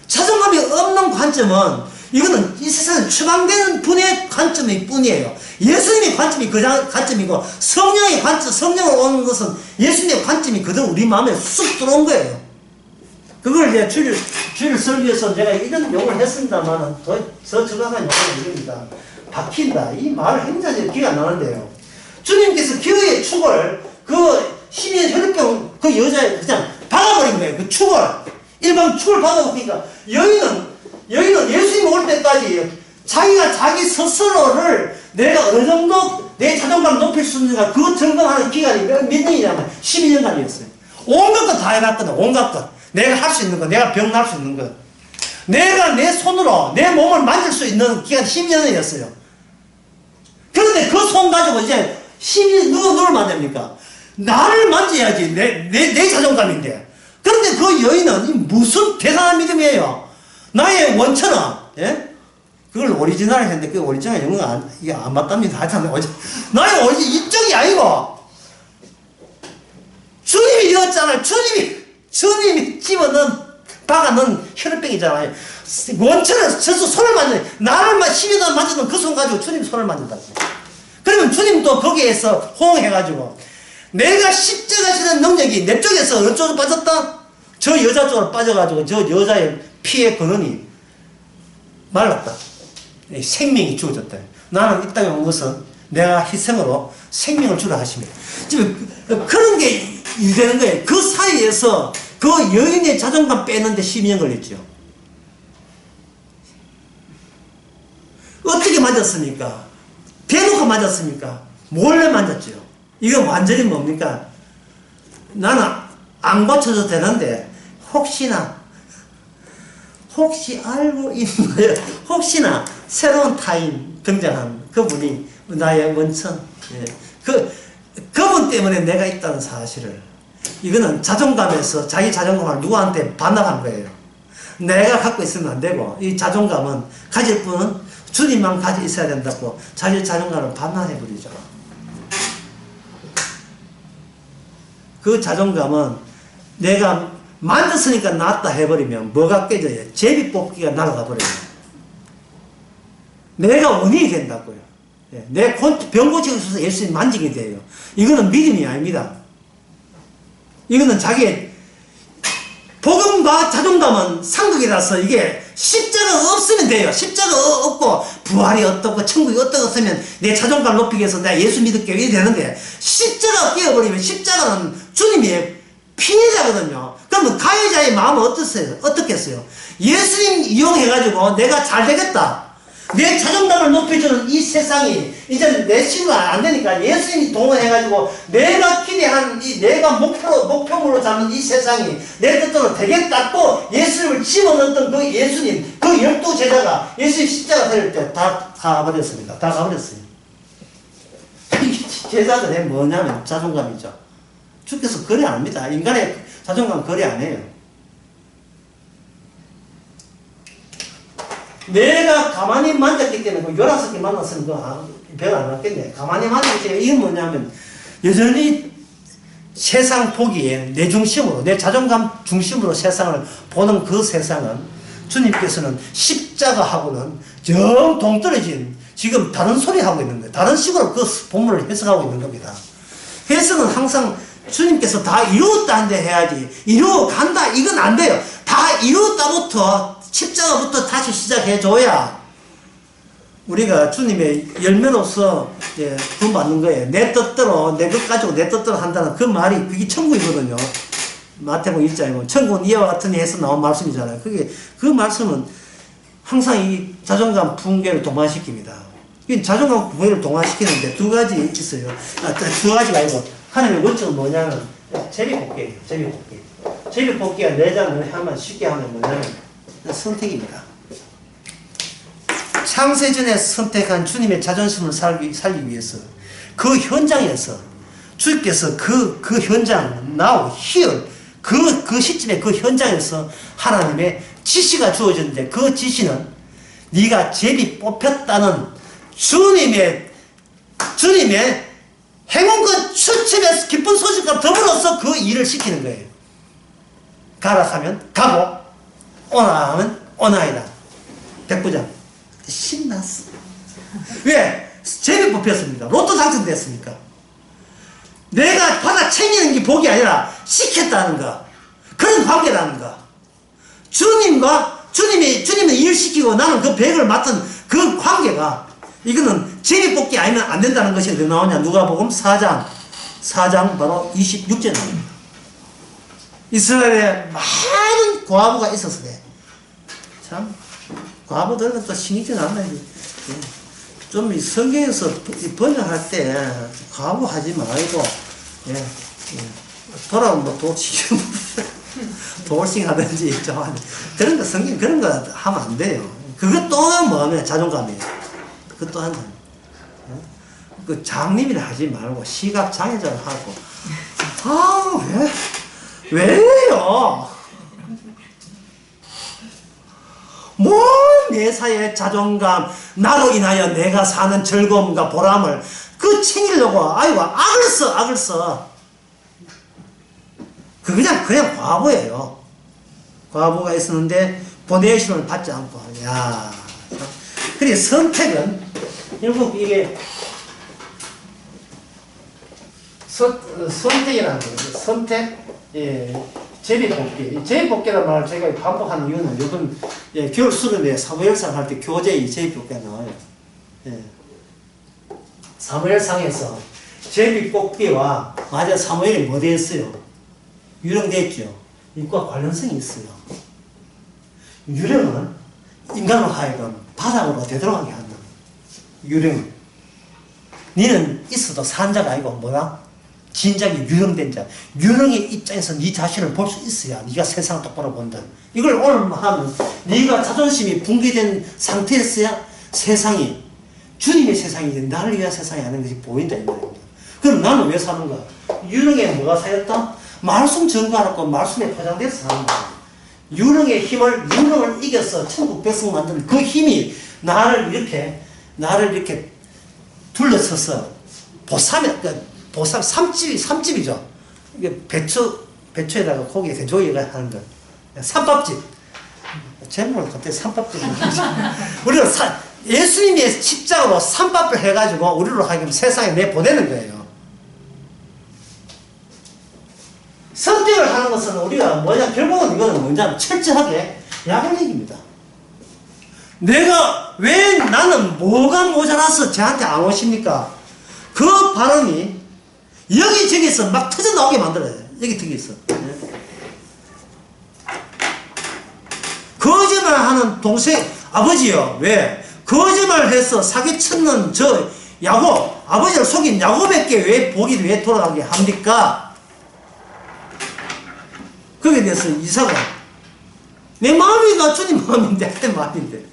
S1: 자존감이 없는 관점은, 이거는 이 세상에 추방되는 분의 관점일 뿐이에요. 예수님의 관점이 그 관점이고, 성령의 관점, 성령을 오는 것은 예수님의 관점이 그대로 우리 마음에 쑥 들어온 거예요. 그걸 이제 주일 설교에서 제가 이런 용어를 했습니다만, 더 정확한 용어는 이겁니다. 박힌다. 이 말을 굉장히 기가 안 나는데요. 주님께서 기회의 축을, 시민 혈액병 그 여자에 그냥 박아버린 거예요. 그 축을. 일반 축을 박아버리니까, 여인은 예수님 올 때까지 자기가 자기 스스로를 내가 어느 정도 내 자존감을 높일 수 있는가, 그 점검하는 기간이 몇 년이냐면 12년간이었어요. 온갖 것 다 해봤거든. 온갖 것. 내가 할 수 있는 거, 내가 병 날 수 있는 거. 내가 내 손으로 내 몸을 만질 수 있는 기간 12년이었어요. 그런데 그 손 가지고 이제 12년 누굴 만집니까? 나를 만져야지. 내 자존감인데. 그런데 그 여인은 무슨 대단한 믿음이에요. 나의 원천은, 예? 그걸 오리지널 했는데, 그 오리지널 영어가 이게 안 맞답니다. 하여튼, 나의 오리지널 이쪽이 아니고, 주님이었잖아요. 주님이 박아넣은 혈액병이잖아요. 원천은 저서 손을 만져, 나를 12년 만지는 그 손 가지고 주님 손을 만진다고. 그러면 주님도 거기에서 호응해가지고, 내가 십자가 지는 능력이 내 쪽에서 어느 쪽으로 빠졌다? 저 여자 쪽으로 빠져가지고 저 여자의 피의 근원이 말랐다. 생명이 주어졌다. 나는 이 땅에 온 것은 내가 희생으로 생명을 주라 하십니다. 지금 그런 게 되는 거예요. 그 사이에서 그 여인의 자존감 빼는데 12년 걸렸죠. 어떻게 맞았습니까? 대놓고 맞았습니까? 몰래 맞았죠. 이건 완전히 뭡니까? 나는 안 고쳐도 되는데 혹시 알고 있나요? 혹시나 새로운 타인 등장한 그분이 나의 원천, 예. 그분 때문에 내가 있다는 사실을, 이거는 자존감에서 자기 자존감을 누구한테 반납한 거예요. 내가 갖고 있으면 안 되고, 이 자존감은 가질 분은 주님만 가지고 있어야 된다고 자기 자존감을 반납해버리죠. 그 자존감은 내가 만졌으니까 낫다 해버리면 뭐가 깨져요? 제비뽑기가 날아가 버려요. 내가 원인이 된다고요. 내 병 고치고 있어서 예수님 만지게 돼요. 이거는 믿음이 아닙니다. 이거는 자기의 복음과 자존감은 상극이라서 이게 십자가 없으면 돼요. 십자가 없고 부활이 어떻고 천국이 어떻고 없으면 내 자존감을 높이기 위해서 내가 예수 믿을게 이래 되는데, 십자가 끼워버리면 십자가는 주님의 피해자거든요. 그러면 가해자의 마음은 어떻겠어요? 예수님 이용해가지고 내가 잘 되겠다. 내 자존감을 높여주는 이 세상이 이제 내 식구가 안 되니까 예수님이 동원해가지고 내가 기대하는 내가 목표물로 잡는 이 세상이 내 뜻대로 되겠다. 또 예수님을 집어넣었던 그 예수님, 그 12제자가 예수님 십자가 살릴 때 다 가버렸습니다. 다 가버렸어요. 제자들의 뭐냐면 자존감이죠. 주께서 거래 안 합니다. 인간의 자존감 거래 안 해요. 내가 가만히 만졌기 때문에, 16개 만났으면 별 안 났겠네. 가만히 만졌기 때문에, 이건 뭐냐면, 여전히 세상 보기에 내 중심으로, 내 자존감 중심으로 세상을 보는 그 세상은 주님께서는 십자가하고는 정 동떨어진 지금 다른 소리 하고 있는 거예요. 다른 식으로 그 본문을 해석하고 있는 겁니다. 해석은 항상 주님께서 다 이루었다는데 해야지, 이루어 간다, 이건 안 돼요. 다 이루었다부터, 십자가부터 다시 시작해줘야 우리가 주님의 열매로서 구원 받는 거예요. 내 뜻대로, 내 것 가지고 내 뜻대로 한다는 그 말이, 그게 천국이거든요. 마태복음 1장에 보면 천국은 이와 같으니 해서 나온 말씀이잖아요. 그 말씀은 항상 이 자존감 붕괴를 동반시킵니다. 이 자존감 붕괴를 동반시키는데 두 가지 있어요. 두 가지가 아니고, 하나님의 원칙은 뭐냐면, 제비뽑기예요. 제비뽑기. 제비뽑기가 내장을 하면 쉽게 하면 뭐냐면, 선택입니다. 창세전에 선택한 주님의 자존심을 살기 위해서 그 현장에서 주께서 그 현장, now, here, 그 시점에 그 현장에서 하나님의 지시가 주어졌는데 그 지시는 네가 제비 뽑혔다는 주님의 행운권 추첨의 기쁜 소식과 더불어서 그 일을 시키는 거예요. 가라 하면 가고 오나 하면 오나이다. 백부장 신났어. 왜? 제비 뽑혔습니다. 로또 당첨됐으니까. 내가 받아 챙기는 게 복이 아니라 시켰다는 거. 그런 관계라는 거. 주님이 일 시키고 나는 그 백을 맡은 그 관계가, 이거는 제비 뽑기 아니면 안 된다는 것이 어디 나오냐? 누가복음 4장 바로 26절 나옵니다. 이스라엘에 많은 과부가 있었어. 참, 과부들은 또 신경질 안 나요. 좀 성경에서 번역할 때 과부 하지 말고, 돌아오면 뭐 돌싱 하든지 좀 그런 거, 성경 그런 거 하면 안 돼요. 그것도 뭐냐면 자존감이에요. 그것도 한다. 그 장님이라 하지 말고 시각 장애자를 하고. 왜요? 내 사회의 자존감, 나로 인하여 내가 사는 즐거움과 보람을 챙기려고, 악을 써. 그냥 과부예요. 과부가 있었는데, 보내심을 받지 않고, 그래, 선택은, 결국 이게, 선택이라는 거예요. 선택, 제비뽑기. 제비뽑기라는 말을 제가 반복하는 이유는 요즘 겨울 수련회 사무엘상 할 때 교재에 제비뽑기가 나와요. 사무엘상에서 제비뽑기와 맞아 사무엘이 뭐 되었어요? 유령됐죠. 이과 관련성이 있어요. 유령은 인간으로 하여금 바닥으로 되돌아가게 한다. 유령은. 니는 있어도 산 자가 아니고 뭐야? 진작에 유령된 자. 유령의 입장에서 네 자신을 볼 수 있어야 네가 세상을 똑바로 본다. 이걸 오늘 하면 네가 자존심이 붕괴된 상태에서야 세상이, 주님의 세상이 나를 위한 세상이 아닌 것이 보인다 이 말입니다. 그럼 나는 왜 사는가? 유령에 뭐가 쌓였다? 말씀 전가하고 말씀에 포장돼서 사는 거야. 유령을 이겨서 천국 백성 만드는 그 힘이 나를 이렇게 둘러서서 삼집이죠. 이게 배추에다가 고기 돼지고기가 하는 거. 삼밥집. 제목을 갑자기 삼밥집. 우리가 예수님의 십자가로 삼밥을 해가지고 우리로 하여금 세상에 내보내는 거예요. 선택을 하는 것은 우리가 결국은 이거는 뭐냐면 철저하게 야권얘기입니다. 나는 뭐가 모자라서 저한테 안 오십니까? 그 발언이 여기저기서 막 터져나오게 만들어요. 여기저기서. 거짓말하는 아버지요. 왜? 거짓말해서 사기쳤는 저 야곱, 아버지를 속인 야곱에게 왜 복이 왜 돌아가게 합니까? 거기에 대해서 이사가 내 마음이 나 주님 마음인데 내 마음인데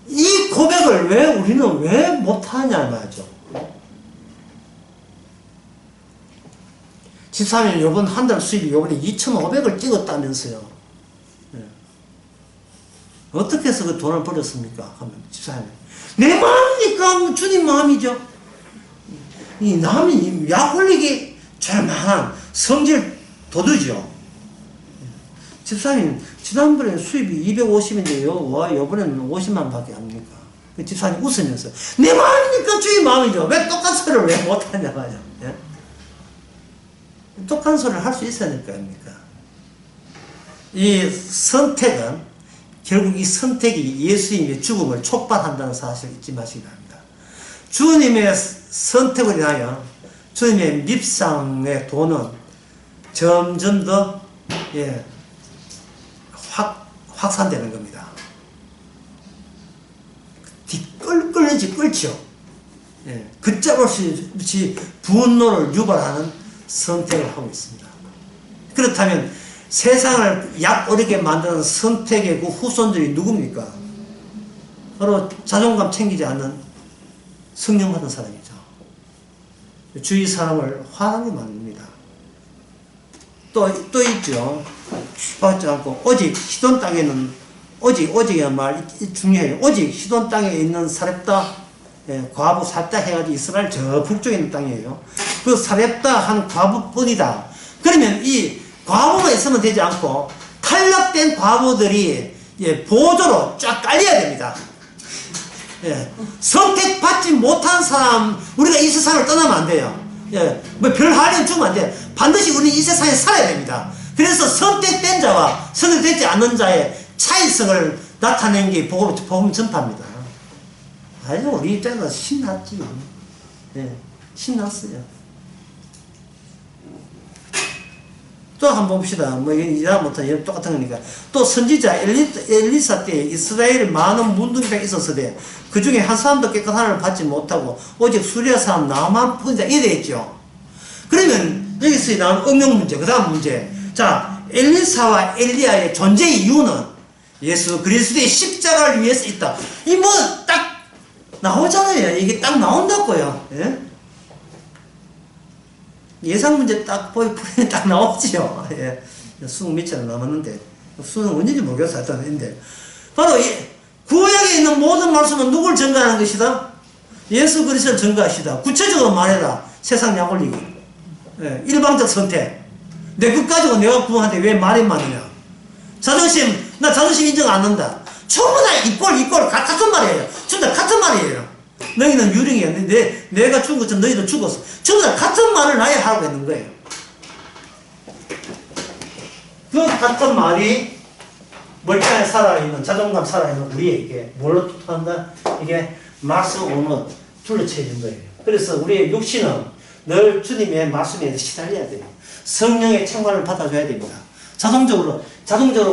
S1: 이 고백을 왜 우리는 왜 못하냐 말이죠. 집사님 요번 한 달 수입이 요번에 2,500을 찍었다면서요. 네. 어떻게 해서 그 돈을 벌었습니까? 하면 집사님 내 마음이니까 주님 마음이죠. 이 남이 약 올리기 잘만한 성질 도두죠. 집사님 지난번에 수입이 250인데 요번에는 50만 밖에 안 합니까? 집사님 웃으면서 내 마음이니까 주님 마음이죠. 왜 똑같은 소리를 왜 못하냐 말이죠. 예? 똑같은 소리를 할 수 있어야 될 거 아닙니까? 이 선택은 결국 이 선택이 예수님의 죽음을 촉발한다는 사실을 잊지 마시기 바랍니다. 주님의 선택을 인하여 주님의 밉상의 도는 점점 더 확산되는 겁니다. 끌죠. 걷잡을 수 없이 분노를 유발하는 선택을 하고 있습니다. 그렇다면 세상을 약오르게 만드는 선택의 그 후손들이 누굽니까? 바로 자존감 챙기지 않는 성령 받은 사람이죠. 주위 사람을 화나게 만듭니다. 또 있죠. 받지 않고 오직 시돈 땅에는 오직이란 말 중요해요. 오직 시돈 땅에 있는 사렙다 과부 살다 해가지고 이스라엘 저 북쪽에 있는 땅이에요. 그 사렙다 한 과부뿐이다. 그러면 이 과부만 있으면 되지 않고 탈락된 과부들이 보조로 쫙 깔려야 됩니다. 선택받지 못한 사람 우리가 이 세상을 떠나면 안 돼요. 뭐 별 하려면 주면 안 돼요. 반드시 우리는 이 세상에 살아야 됩니다. 그래서 선택된 자와 선택되지 않는 자의 차이성을 나타낸 게 복음 전파입니다. 아주 우리 입장에서 신났지. 신났어요. 또 한번 봅시다. 뭐, 이다음부터 똑같은 거니까. 또 선지자 엘리사 때 이스라엘에 많은 문둥이가 있었으되 그 중에 한 사람도 깨끗한 하늘을 받지 못하고 오직 수리아 사람 나만 뿐이다. 이래 있죠. 그러면 여기서 나오는 응용 문제, 그 다음 문제. 자, 엘리사와 엘리야의 존재의 이유는 예수 그리스도의 십자가를 위해서 있다. 이 뭐 딱 나오잖아요. 이게 딱 나온다고요. 예상 문제 딱 풀이면 딱 나오지요. 수능 밑에는 남았는데 수능 언제인지 모르겠어. 하여튼 인데 바로 이 구약에 있는 모든 말씀은 누굴 증거하는 것이다? 예수 그리스도를 증거하시다. 구체적으로 말해라. 세상 약 올리기. 일방적 선택. 내 것 가지고 내가 구원한테 왜 말이 많으냐. 자존심, 나 자존심 인정 안 한다. 전부 다 이꼴 같은 말이에요. 전부 다 같은 말이에요. 너희는 유령이야. 내가 죽은 것처럼 너희도 죽었어. 전부 다 같은 말을 나에 하고 있는 거예요. 그 같은 말이 멀쩡하게 살아있는, 자존감 살아있는 우리에게 뭘로 투투한다? 이게 말씀으로 둘러쳐진 거예요. 그래서 우리의 육신은 늘 주님의 말씀에 시달려야 돼요. 성령의 책망을 받아줘야 됩니다. 자동적으로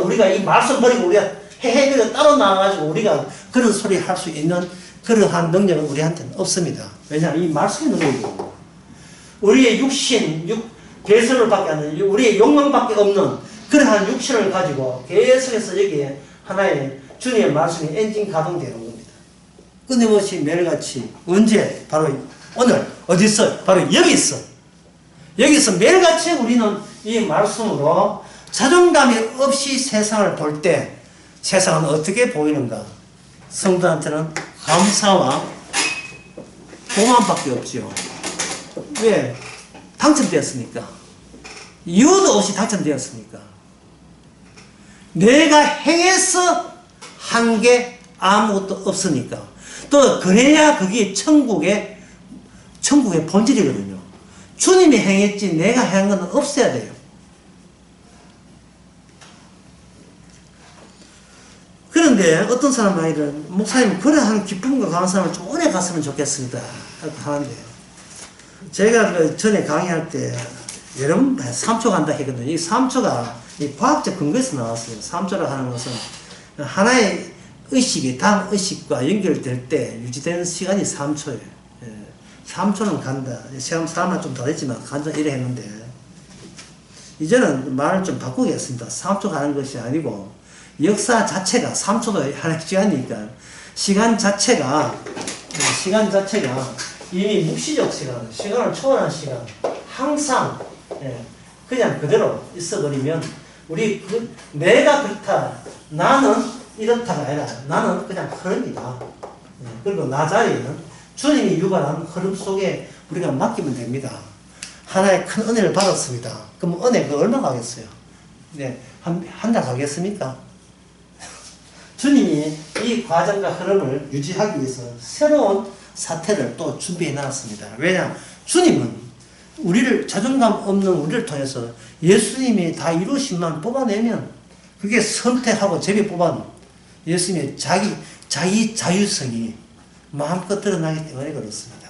S1: 우리가 이 말씀 버리고 우리가 헤헤 따로 나와가지고 우리가 그런 소리 할 수 있는 그러한 능력은 우리한테는 없습니다. 왜냐하면 이 말씀의 능력이거든요. 우리의 육신, 개성을 밖에 안 되는, 우리의 욕망밖에 없는 그러한 육신을 가지고 계속해서 여기에 하나의 주님의 말씀이 엔진 가동되는 겁니다. 끊임없이 매일같이 언제? 바로 오늘 어디서? 바로 여기서 매일같이 우리는 이 말씀으로 자존감이 없이 세상을 볼 때 세상은 어떻게 보이는가? 성도한테는 감사와 고마움밖에 없지요. 왜? 당첨되었으니까. 이유도 없이 당첨되었으니까. 내가 행해서 한 게 아무것도 없으니까. 또 그래야 그게 천국의 본질이거든요. 주님이 행했지 내가 행한 건 없어야 돼요. 그런데 어떤 사람은 목사님 그래 하는 기쁨과 감사함을 좀 오래 갔으면 좋겠습니다 하는데 제가 그 전에 강의할 때 여러분 3초 간다 했거든요. 이 3초가 이 과학적 근거에서 나왔어요. 3초라고 하는 것은 하나의 의식이 다음 의식과 연결될 때 유지되는 시간이 3초예요. 3초는 간다. 사람은 좀 다르지만 간다 이래 했는데 이제는 말을 좀 바꾸겠습니다. 3초 가는 것이 아니고 역사 자체가 3초도 하나의 시간이니까 시간 자체가 이미 묵시적 시간을 초월한 시간 항상 그냥 그대로 있어버리면 우리 내가 그렇다 나는 이렇다가 아니라 나는 그냥 흐릅니다. 그리고 나 자리에는 주님이 유발한 흐름 속에 우리가 맡기면 됩니다. 하나의 큰 은혜를 받았습니다. 그럼 은혜가 얼마 가겠어요? 네, 한 달 가겠습니까? 주님이 이 과정과 흐름을 유지하기 위해서 새로운 사태를 또 준비해 놨습니다. 왜냐? 주님은 우리를, 자존감 없는 우리를 통해서 예수님이 다 이루신 만 뽑아내면 그게 선택하고 제비 뽑아놓은 예수님의 자기 자유성이 마음껏 드러나기 때문에 그렇습니다.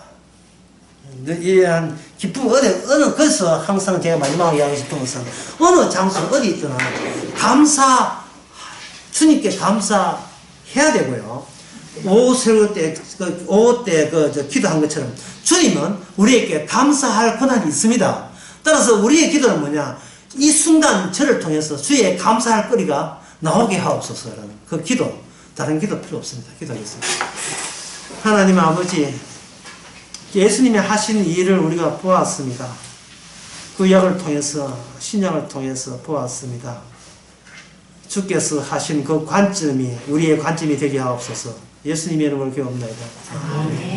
S1: 이러한 기쁨, 그래서 항상 제가 마지막으로 이야기하고 싶은 것은 어느 장소, 어디 있더나 주님께 감사해야 되고요. 오후 때 기도한 것처럼 주님은 우리에게 감사할 권한이 있습니다. 따라서 우리의 기도는 뭐냐? 이 순간 저를 통해서 주의 감사할 거리가 나오게 하옵소서라는 그 기도, 다른 기도 필요 없습니다. 기도하겠습니다. 하나님 아버지, 예수님이 하신 일을 우리가 보았습니다. 구약을 통해서, 신약을 통해서 보았습니다. 주께서 하신 그 관점이 우리의 관점이 되게 하옵소서. 예수님의 이름으로 기도합니다. 아멘.